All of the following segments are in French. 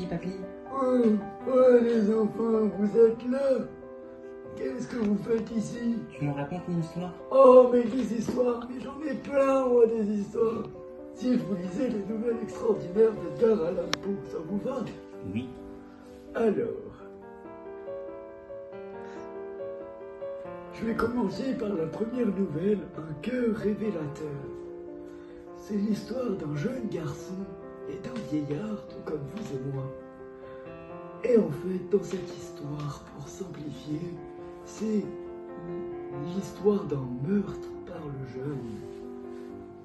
Papy. Oh, oh, les enfants, vous êtes là? Qu'est-ce que vous faites ici? Tu nous racontes une histoire? Oh, mais des histoires, mais j'en ai plein, moi, des histoires. Si je vous lisais les nouvelles extraordinaires d'Edgar Allan Poe, ça vous va? Oui. Alors, je vais commencer par la première nouvelle, Un cœur révélateur. C'est l'histoire d'un jeune garçon et d'un vieillard, tout comme vous et moi. Et en fait, dans cette histoire, pour simplifier, c'est l'histoire d'un meurtre par le jeune.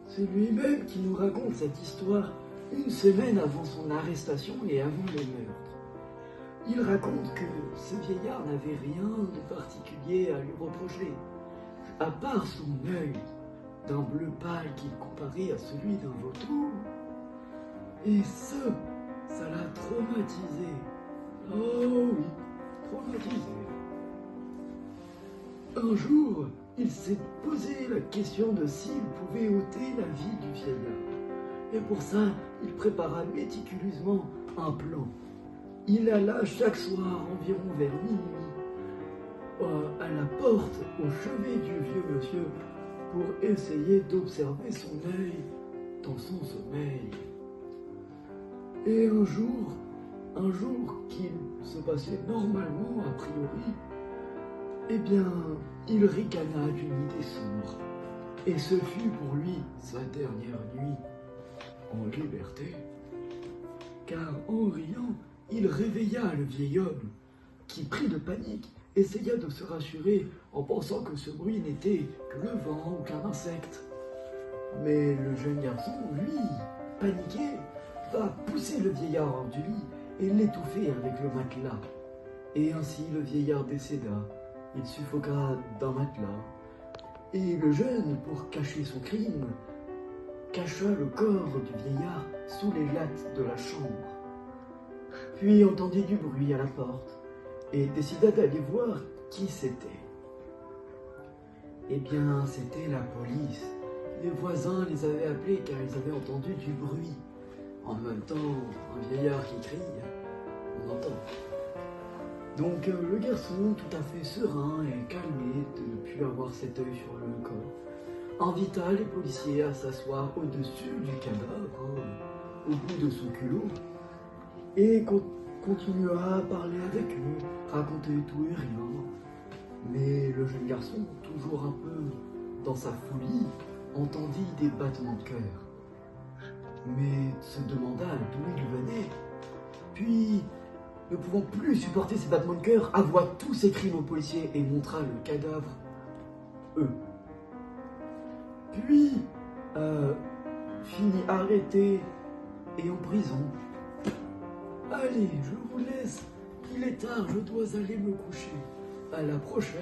C'est lui-même qui nous raconte cette histoire une semaine avant son arrestation et avant le meurtre. Il raconte que ce vieillard n'avait rien de particulier à lui reprocher, à part son œil, d'un bleu pâle qu'il comparait à celui d'un vautour. Et ça l'a traumatisé. Oh oui, traumatisé. Un jour, il s'est posé la question de s'il pouvait ôter la vie du vieillard. Et pour ça, il prépara méticuleusement un plan. Il alla chaque soir, environ vers minuit, à la porte, au chevet du vieux monsieur, pour essayer d'observer son œil dans son sommeil. Et un jour qu'il se passait normalement a priori, eh bien, il ricana d'une idée sombre. Et ce fut pour lui sa dernière nuit en liberté. Car en riant, il réveilla le vieil homme, qui, pris de panique, essaya de se rassurer en pensant que ce bruit n'était que le vent ou qu'un insecte. Mais le jeune garçon, lui, paniqué, va pousser le vieillard hors du lit et l'étouffer avec le matelas. Et ainsi le vieillard décéda. Il suffoqua d'un matelas. Et le jeune, pour cacher son crime, cacha le corps du vieillard sous les lattes de la chambre. Puis entendit du bruit à la porte et décida d'aller voir qui c'était. Eh bien, c'était la police. Les voisins les avaient appelés car ils avaient entendu du bruit. En même temps, un vieillard qui crie, on entend. Donc le garçon, tout à fait serein et calmé de ne plus avoir cet œil sur le corps, invita les policiers à s'asseoir au-dessus du cadavre, au bout de son culot, et continua à parler avec eux, raconter tout et rien. Mais le jeune garçon, toujours un peu dans sa folie, entendit des battements de cœur, mais se demanda d'où ils venaient. Puis, ne pouvant plus supporter ces battements de cœur, avoua tous ses crimes aux policiers et montra le cadavre, eux. Puis, finit arrêté et en prison. Allez, je vous laisse. Il est tard, je dois aller me coucher. À la prochaine.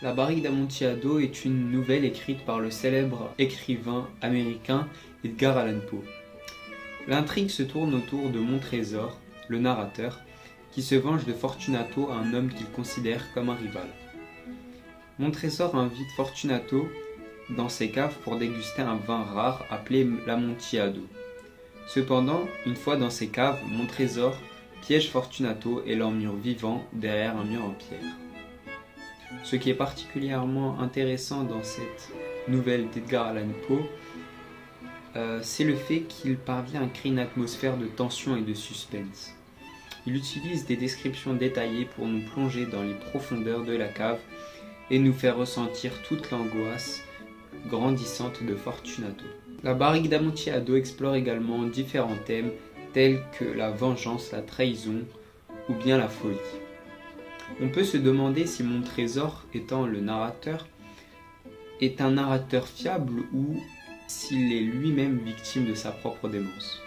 La barrique d'Amontillado est une nouvelle écrite par le célèbre écrivain américain Edgar Allan Poe. L'intrigue se tourne autour de Montrésor, le narrateur, qui se venge de Fortunato, un homme qu'il considère comme un rival. Montrésor invite Fortunato dans ses caves pour déguster un vin rare appelé l'Amontillado. Cependant, une fois dans ses caves, Montrésor piège Fortunato et l'emmure vivant derrière un mur en pierre. Ce qui est particulièrement intéressant dans cette nouvelle d'Edgar Allan Poe, c'est le fait qu'il parvient à créer une atmosphère de tension et de suspense. Il utilise des descriptions détaillées pour nous plonger dans les profondeurs de la cave et nous faire ressentir toute l'angoisse grandissante de Fortunato. La barrique d'Amontillado explore également différents thèmes tels que la vengeance, la trahison ou bien la folie. On peut se demander si Montrésor, étant le narrateur, est un narrateur fiable ou s'il est lui-même victime de sa propre démence.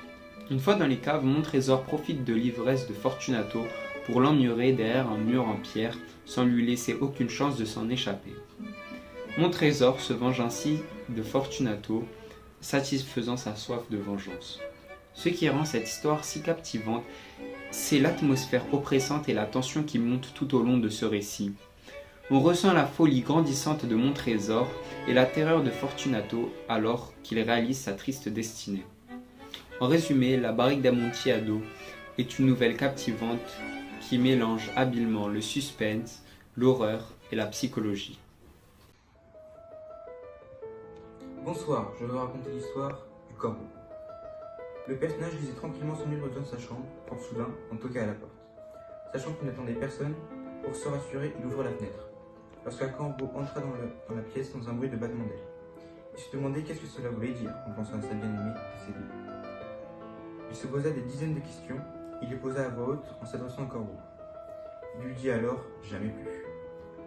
Une fois dans les caves, Montrésor profite de l'ivresse de Fortunato pour l'emmurer derrière un mur en pierre sans lui laisser aucune chance de s'en échapper. Mon trésor se venge ainsi de Fortunato, satisfaisant sa soif de vengeance. Ce qui rend cette histoire si captivante, c'est l'atmosphère oppressante et la tension qui monte tout au long de ce récit. On ressent la folie grandissante de Montrésor et la terreur de Fortunato alors qu'il réalise sa triste destinée. En résumé, La Barrique d'Amontillado est une nouvelle captivante qui mélange habilement le suspense, l'horreur et la psychologie. Bonsoir, je vais vous raconter l'histoire du corbeau. Le personnage lisait tranquillement son livre dans sa chambre, quand soudain, on toqua à la porte. Sachant qu'il n'attendait personne, pour se rassurer, il ouvrit la fenêtre. Lorsqu'un corbeau entra dans la pièce sans un bruit de battement d'aile. Il se demandait qu'est-ce que cela voulait dire en pensant à sa bien-aimée décédée. Il se posa des dizaines de questions, il les posa à voix haute en s'adressant au corbeau. Il lui dit alors « jamais plus ».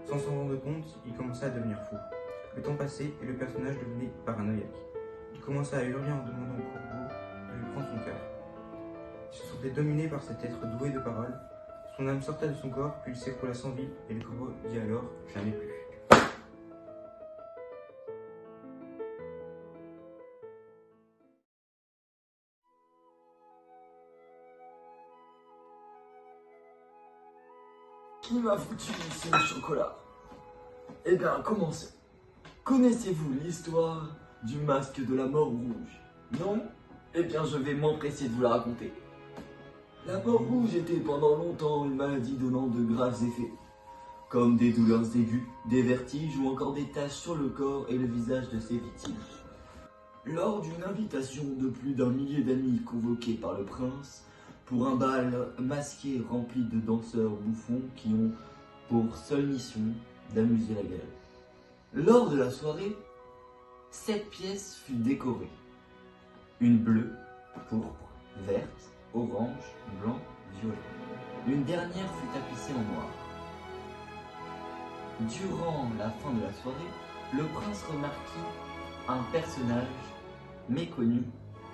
Sans s'en rendre compte, il commença à devenir fou. Le temps passait et le personnage devenait paranoïaque. Il commença à hurler en demandant au corbeau de lui prendre son cœur. Il se sentait dominé par cet être doué de parole. Son âme sortait de son corps, puis il s'écroula sans vie, et le corbeau dit alors « jamais plus ». Qui m'a foutu ici le chocolat? Eh bien, commençons. Connaissez-vous l'histoire du masque de la mort rouge? Non? Eh bien, je vais m'empresser de vous la raconter. La mort rouge était pendant longtemps une maladie donnant de graves effets, comme des douleurs aiguës, des vertiges ou encore des taches sur le corps et le visage de ses victimes. Lors d'une invitation de plus d'un millier d'amis convoqués par le prince, pour un bal masqué rempli de danseurs bouffons qui ont pour seule mission d'amuser la galerie. Lors de la soirée, 7 pièces furent décorées. Une bleue, pourpre, verte, orange, blanc, violet. Une dernière fut tapissée en noir. Durant la fin de la soirée, le prince remarquit un personnage méconnu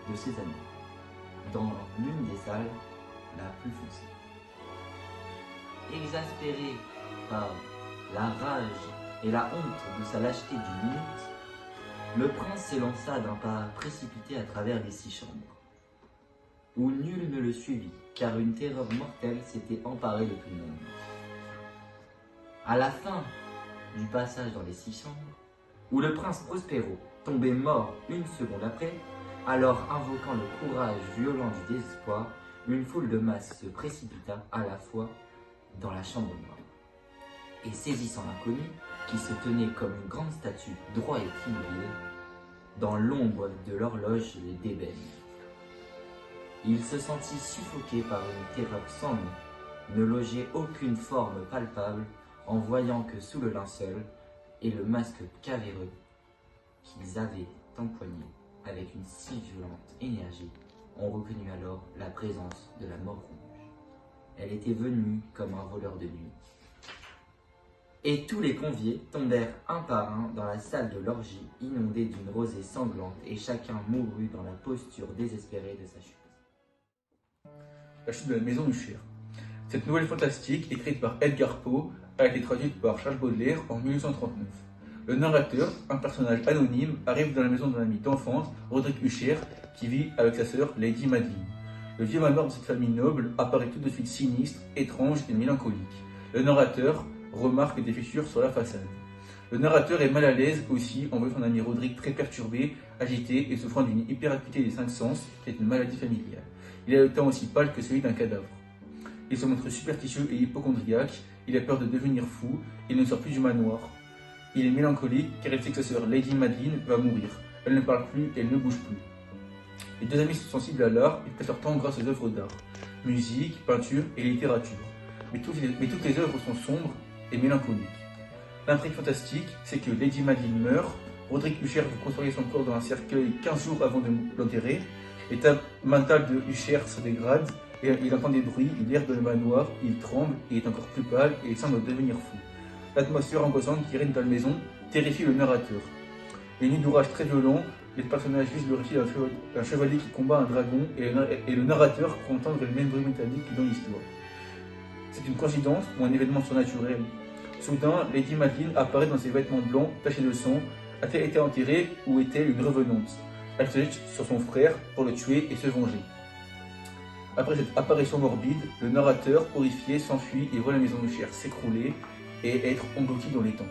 de ses amis dans l'une des salles la plus foncée. Exaspéré par la rage et la honte de sa lâcheté d'une minute, le prince s'élança d'un pas précipité à travers les 6 chambres, où nul ne le suivit, car une terreur mortelle s'était emparée de tout le monde. À la fin du passage dans les 6 chambres, où le prince Prospero tombait mort une seconde après, alors invoquant le courage violent du désespoir, une foule de masses se précipita à la fois dans la chambre noire. Et saisissant l'inconnu, qui se tenait comme une grande statue, droit et immobile, dans l'ombre de l'horloge d'ébène. Il se sentit suffoqué par une terreur sans nom, ne logeait aucune forme palpable en voyant que sous le linceul et le masque caverneux qu'ils avaient empoigné avec une si violente énergie, on reconnut alors la présence de la mort rouge. Elle était venue comme un voleur de nuit. Et tous les conviés tombèrent un par un dans la salle de l'orgie, inondée d'une rosée sanglante, et chacun mourut dans la posture désespérée de sa chute. La chute de la maison Usher. Cette nouvelle fantastique, écrite par Edgar Poe, a été traduite par Charles Baudelaire en 1839. Le narrateur, un personnage anonyme, arrive dans la maison d'un ami d'enfance, Roderick Usher, qui vit avec sa sœur Lady Madeline. Le vieux manoir de cette famille noble apparaît tout de suite sinistre, étrange et mélancolique. Le narrateur remarque des fissures sur la façade. Le narrateur est mal à l'aise aussi en voyant son ami Roderick très perturbé, agité et souffrant d'une hyperacuité des 5 sens, qui est une maladie familiale. Il a le teint aussi pâle que celui d'un cadavre. Il se montre superstitieux et hypochondriaque, il a peur de devenir fou, il ne sort plus du manoir. Il est mélancolique car il sait que sa sœur Lady Madeline va mourir. Elle ne parle plus et elle ne bouge plus. Les deux amis sont sensibles à l'art et passent leur temps grâce aux œuvres d'art, musique, peinture et littérature. Mais toutes les œuvres sont sombres et mélancoliques. L'intrigue fantastique, c'est que Lady Madeline meurt, Roderick Usher veut conserver son corps dans un cercueil 15 jours avant de l'enterrer, l'état mental de Usher se dégrade, et il entend des bruits, il erre dans le manoir, il tremble, et est encore plus pâle, et il semble devenir fou. L'atmosphère angoissante qui règne dans la maison terrifie le narrateur. Les nuits d'orage très violents, les personnages visent le récit d'un chevalier qui combat un dragon, et le narrateur croit entendre les mêmes bruits métalliques que dans l'histoire. C'est une coïncidence ou un événement surnaturel? Soudain, Lady Madeline apparaît dans ses vêtements blancs tachés de sang. A-t-elle été enterrée ou est-elle une revenante? Elle se jette sur son frère pour le tuer et se venger. Après cette apparition morbide, le narrateur, horrifié, s'enfuit et voit la maison de chair s'écrouler et être englouti dans les temps.